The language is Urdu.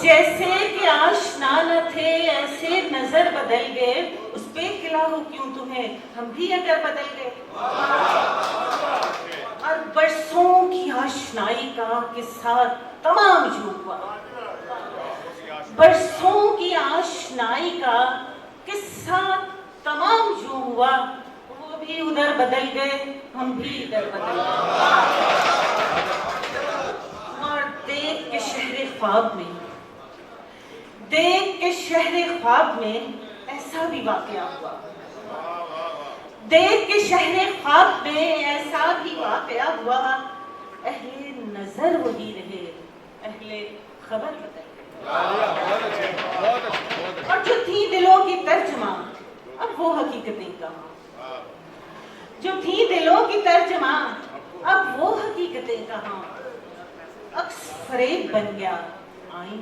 جیسے کہ آشنا نہ تھے ایسے نظر بدل گئے، اس پہ کھلا ہو کیوں تمہیں، ہم بھی اگر بدل گئے۔ اور برسوں کی آشنائی کا قصہ تمام یوں ہوا، برسوں کی آشنائی کا قصہ تمام یوں ہوا، وہ بھی ادھر بدل گئے ہم بھی ادھر بدل گئے۔ اور دیکھ کے شہر خواب میں، دیکھ کے شہر خواب میں ایسا بھی واقعہ ہوا، دیکھ کے شہر خواب میں ایسا بھی واقعہ ہوا، اہل نظر وہی رہے، اہل خبر بدل گئے۔ اور جو تھی دلوں کی ترجمہ اب وہ حقیقتیں کہاں، جو تھی دلوں کی ترجمہ اب وہ حقیقتیں کہاں، عکس فریب بن گیا آئینہ